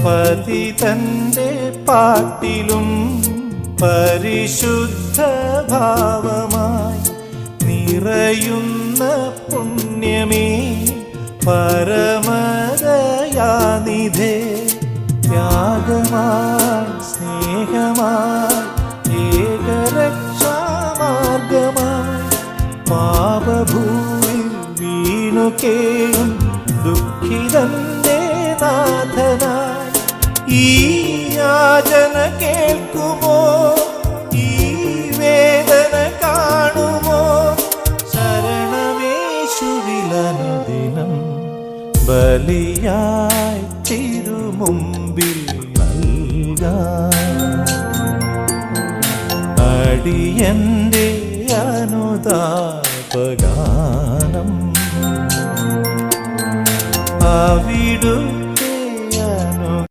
പതിതന്റെ പാട്ടിലും പരിശുദ്ധ ഭാവമായി നിറയുന്ന പുണ്യമേ പരമദയാനിധേ ത്യാഗമായി സ്നേഹമായി ഏകരക്ഷാമാർഗമായി പാപഭൂമിൽ വീണു കേഴും ദുഃഖിതന്റെ നാഥനായി ഈ യാചന കേൾക്കുമോ ഈ വേദന കാണുമോ ശരണമേശുവിലനുദിനം ബലിയായി തിരുമുമ്പിൽ നൽകാം അടിയന്റെ അനുതാപഗാനം അവിടു